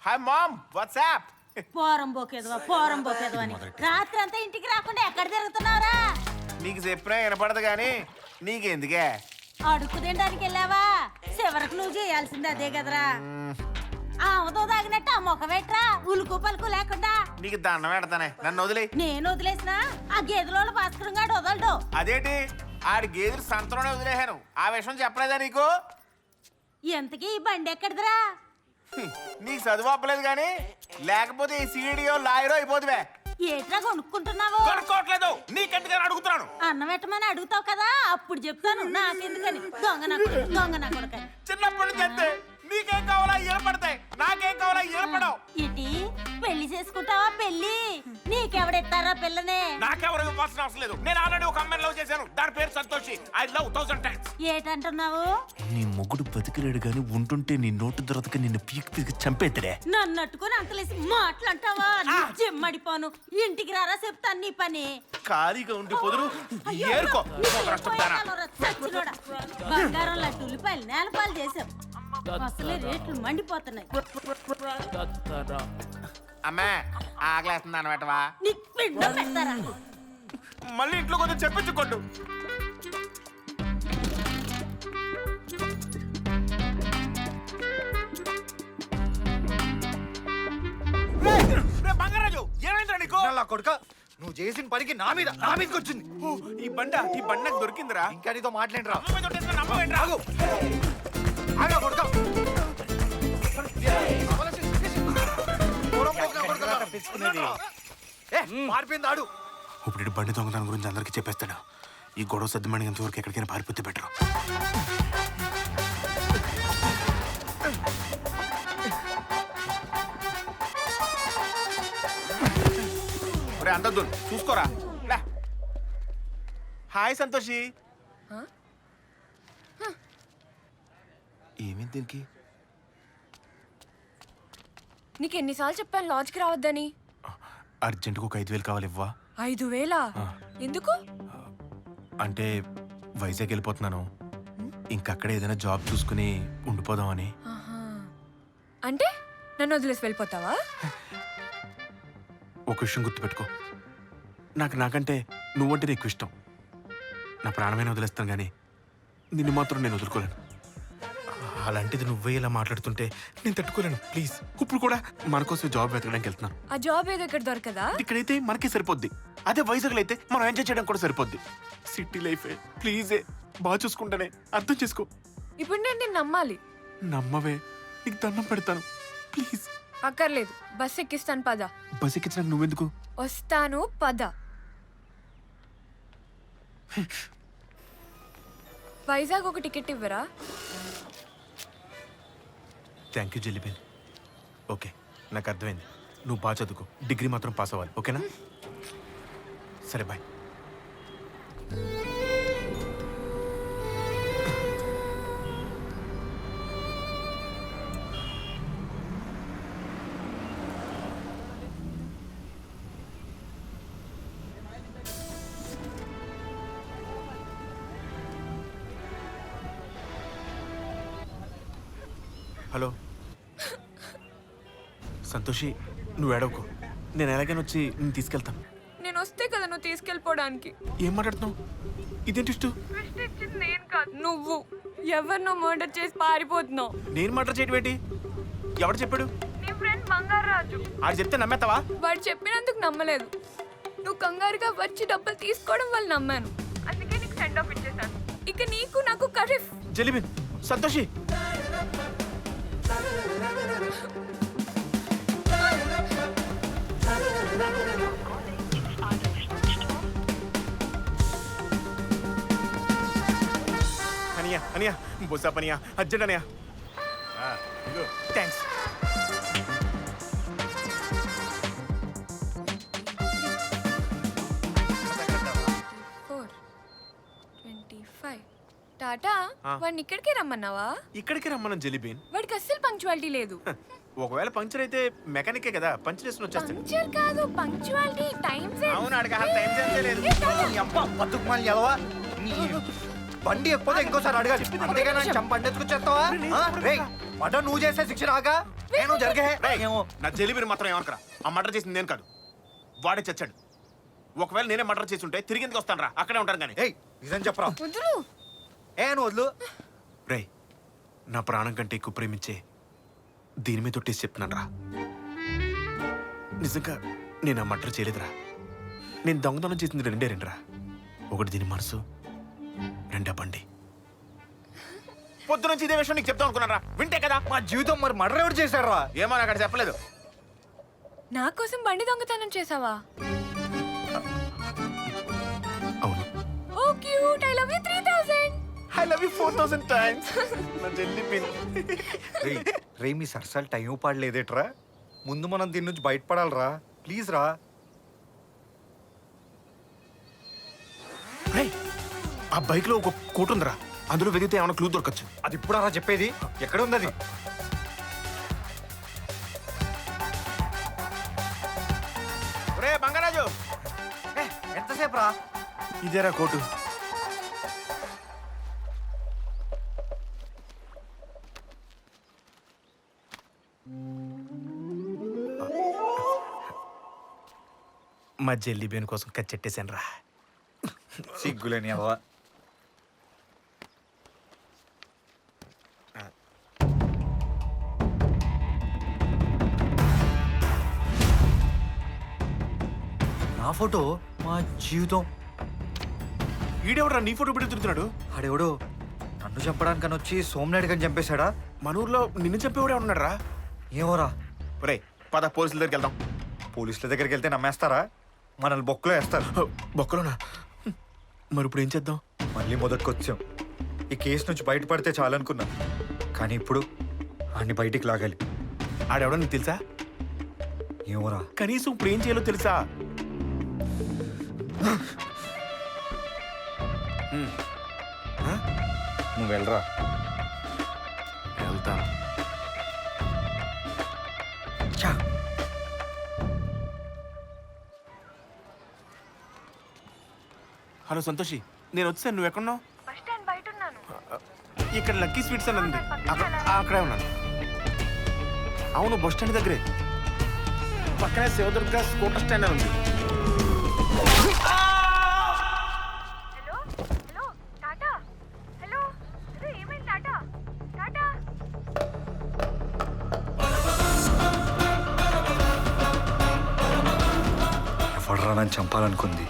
Hi mom WhatsApp. పోరం పోకేదవా అని రాత్రి అంతా ఇంటికి రాకుండా ఎక్కడ తిరుగుతున్నావురా? నీకు చెప్పినా వినపడదు కానీ నీకెందుకే? అడుక్కు తినడానికి వెళ్ళావా? చివరికి నువ్వు చేయాల్సింది అదే కదరా. ఆమెతో తాగినట్టు ఆ ముఖం పెట్టరా ఉలుకు పలుకు లేకుండా. నీకు దండం పెడతానే, నన్ను వదిలే. నేను వదిలేసిన ఆ గేదెలో భాస్కరం గాడు వదలడు. అదేంటి ఆడి గేదెలు సంతలోనే వదిలేశాను, ఆ విషయం చెప్పలేదా నీకు? ఎంతకీ ఈ బండి ఎక్కడిదిరా? నీకు చదువు అప్పలేదు కానీ లేకపోతే ఈ సీడీఓ లాయరో అయిపోతువే. ఏట్రా కొనుక్కుంటున్నావు? కొనుక్కోవట్లేదు, నీకెందుకని అడుగుతున్నాను. అన్నం పెట్టమని అడుగుతావు కదా, అప్పుడు చెప్తాను నాకెందుకని. దొంగ నా కొడుకని. చిన్నప్పటి నుంచి అంతే, నీకేం కావాలా ఏర్పడతాయి, నాకేం కావాలా ఏర్పడవు. ఇటీ పెళ్లి చేసుకుంటావా? పెళ్లి నీకెవడెత్తారా పిల్లనే? నాకెవరు ఇవ్వాల్సిన అవసరం లేదు, నేను ఆల్రెడీ ఒక అమ్మాయిని లవ్ చేశాను, దాని పేరు సంతోషి. I love 1000 times. ఏటంటున్నావు? నీ మొగుడు బతికిలేడు గాని ఉంటుంటే నీ నోటు దొరతక నిన్ను పీకి చంపేద్దరే. నన్ను అట్టుకుని అంతలేసి మాట్లాంటావా? జమ్మడిపోను. ఇంటికి రారా చెప్తాను నీ పని. ఖాళీగా ఉండి పొదురు ఏరుకో. చచ్చినోడా, బంగారం లాంటి ఉల్లిపాయలు నేలపాలు చేసావు. అసలే రేట్లు మండిపోతున్నాయి. అమ్మా ఆకలేస్తుంది అనమాటవా? నీకు పిండం పెడతారా? మళ్ళీ ఇంట్లో కొంచెం చెప్పించుకోండు. బంగారాజు ఏమైందిరా నీకు? కొడుక నువ్వు చేసిన పనికి నా మీదకి వచ్చింది. ఈ బండ నాకు దొరికిందిరా. ఇంకా నీతో మాట్లాడరా? మారిపోయింది ఆడు. ఇప్పుడు బండి దొంగతనం గురించి అందరికీ చెప్పేస్తాడు. ఈ గొడవ సర్దుమణిగంత వరకు ఎక్కడికైనా పారిపోతే బెటర్. అందద్దు చూసుకోరా. హాయ్ సంతోషి. ఏమేంటి దీనికి? నీకు ఎన్నిసార్లు చెప్పాను లాడ్జ్కి రావద్దని? అర్జెంటుగా ఒక 5000 కావాలి, ఇవ్వా? 5000? ఎందుకు? అంటే వైజాగ్ వెళ్ళిపోతున్నాను, ఇంకక్కడ ఏదైనా జాబ్ చూసుకుని ఉండిపోదామని. అంటే నన్ను వదిలేసి వెళ్ళిపోతావా? ఒక విషయం గుర్తుపెట్టుకో, నాకంటే నువ్వంటే ఎక్కువ ఇష్టం. నా ప్రాణమైన వదిలేస్తాను కానీ నిన్ను మాత్రం నేను వదులుకోలేను. అలాంటిది నువ్వే ఇలా మాట్లాడుతుంటే నేను తట్టుకోలేను. ప్లీజ్, ఇప్పుడు కూడా మన కోసం జాబ్ వెతకడానికి వెళ్తున్నాను. ఆ జాబ్ ఏదో ఇక్కడ దొరకదా? ఇక్కడైతే మనకే సరిపోద్ది, అదే వైజాగ్లో అయితే మనం ఎంజాయ్ చేయడం కూడా సరిపోద్ది. సిటీ లైఫే, ప్లీజే, బాగా చూసుకుంటానే, అర్థం చేసుకో. ఇప్పుడు నేను నిన్ను నమ్మాలి. నమ్మవే, నీకు దండం పెడతాను, ప్లీజ్. అక్కర్లేదు, బస్ ఎక్కిస్తాను పద. బస్ ఎక్కించడానికి నువ్వెందుకు? వస్తాను పద. వైజాగ్ ఒక టికెట్ ఇవ్వరా? Thank you జెల్లీబెన్. ఓకే, నాకు అర్థమైంది. నువ్వు బాగా చదువుకో, డిగ్రీ మాత్రం పాస్ అవ్వాలి, ఓకేనా? సరే, బాయ్. హలో సంతోషి, నువ్వు ఏడవకు, నేను ఎలాగైనా వచ్చి నేను తీసుకెళ్తాను. నేను వస్తే కదా నువ్వు తీసుకెళ్ళిపోవడానికి. ఏం మాట్లాడుతున్నావు? ఇదేంటి ఇష్టం? నేను కాదు, నువ్వు ఎవరినో మర్డర్ చేసి పారిపోతున్నావు. నేను మర్డర్ చేయడం ఏంటి? ఎవడు చెప్పాడు? నీ ఫ్రెండ్ బంగారాజు. ఆడు చెప్తే నమ్మేస్తావా? వాడు చెప్పినందుకు నమ్మలేదు, నువ్వు కంగారుగా వచ్చి డబ్బులు తీసుకోవడం వల్ల నమ్మాను. అందుకే నీకు సెండ్ ఆఫ్ ఇచ్చేసాను. ఇక నీకు నాకు కరీఫ్. జెల్లీబెన్, సంతోషి. అనియా బొస్సా పనియా, అర్జెంట్ అనియా. థ్యాంక్స్. టాటా, వాడిని ఇక్కడికే రమ్మన్నావా? ఇక్కడికి రమ్మన్నాను జెల్లీబెన్. వాడికి అస్సలు పంక్చువాలిటీ లేదు. ఒకవేళ పంక్చర్ అయితే మెకానికే కదా, పంక్చర్ చేసుకుని వచ్చేస్తాను. పంక్చర్ కాదు, పంక్చువాలిటీ, టైం సెన్స్. అవును, అడగ టైం సెన్స్ లేదు. బండి ఎప్పుడు ఇంకోసారి అడగాలి, అంతేగా చంపండెత్తుకొచ్చేస్తావా? మటన్ నువ్వు చేసే శిక్ష రాగా నేను జరిగే రేయ్, నా జెలిబిని మాత్రం ఏమనుకరా. ఆ మర్డర్ చేసింది నేను కాదు, వాడే చచ్చాడు. ఒకవేళ నేనే మర్డర్ చేసి ఉంటే తిరిగి ఎందుకు వస్తాను రా, అక్కడే ఉంటాను కానీ. ఏయ్ నిజం చెప్పరా. వదులు. నువ్వు వదులు. రేయ్, నా ప్రాణం కంటే ఎక్కువ ప్రేమించే దీని మీద తొట్టేసి చెప్తున్నాను రా. నిజంగా నేను ఆ మర్డర్ చేయలేదురా. నేను దొంగతనం చేసింది రెండురా. ఒకటి దీని మనసు, రెండా బండి. పొద్దు నుంచి ఇదే విషయం నీకు చెప్తాం అనుకున్నారా, వింటే కదా. మా జీవితం మరి మర్డర్ ఎవరు చేశాడు రా? ఏమో నాకు అక్కడ చెప్పలేదు. నా కోసం బండి దొంగతనం చేసావా? అవును. Oh cute, I love you 3000. I love you 4000 times. నా జెల్లిపిన్. రే మీ సరసాలు టైం పాడలేదేట్రా. ముందు మనం దీని నుంచి బయటపడాలరా. ప్లీజ్ రా. రేయ్, ఆ బైక్ లో ఒక కోట్ ఉందిరా, అందులో వెగితే ఏమైనా క్లూ దొరకచ్చు. అది ఇప్పుడు అలా చెప్పేది. ఎక్కడ ఉంది అది? రే బంగారాజు, ఎంతసేపు రా? ఇదేరా కోటు. మా జెల్లీబేన్ కోసం కచ్చెట్టేశాను రా. సిగ్గులేని అవ్వ. నా ఫోటో మా జీవితం. ఈడెవడరా నీ ఫోటో పెట్టి తిరుగుతున్నాడు? ఆడెవడో నన్ను చంపడానికని వచ్చి సోమనాయుడు గారిని చంపేశాడా? మన ఊర్లో నిన్ను చెప్పేవాడే ఉన్నాడు రా. ఏమోరా. రే పద, పోలీసుల దగ్గరికి వెళ్దాం. పోలీసుల దగ్గరికి వెళ్తే నమ్మేస్తారా? మనల్ని బొక్కలో వేస్తారు. బొక్కలోనా? మరి ఇప్పుడు ఏం చేద్దాం? మళ్ళీ మొదటికొచ్చాం. ఈ కేసు నుంచి బయటపడితే చాలనుకున్నా, కానీ ఇప్పుడు ఆడిని బయటికి లాగాలి. ఆడెవడో నీకు తెలుసా? ఏమోరా. కనీసం ఇప్పుడు ఏం చేయాలో తెలుసా? నువ్వు వెళ్ళరా. వెళ్తాను. చా. హలో సంతోషి, నేను వచ్చాను. నువ్వు ఎక్కడున్నావు? బస్ స్టాండ్ బయట ఉన్నాను. ఇక్కడ లక్కీ స్వీట్స్ అని ఉంది, అక్కడే ఉన్నాను. అవును, బస్ స్టాండ్ దగ్గరే, పక్కనే శివదుర్గ స్కూటర్ స్టాండ్ అని ఉంది. Hello hello Tata. Hello hello, ఏమైంది టాటా? టాటా. ఎవడరా నన్ను చంపాలనుకుంది?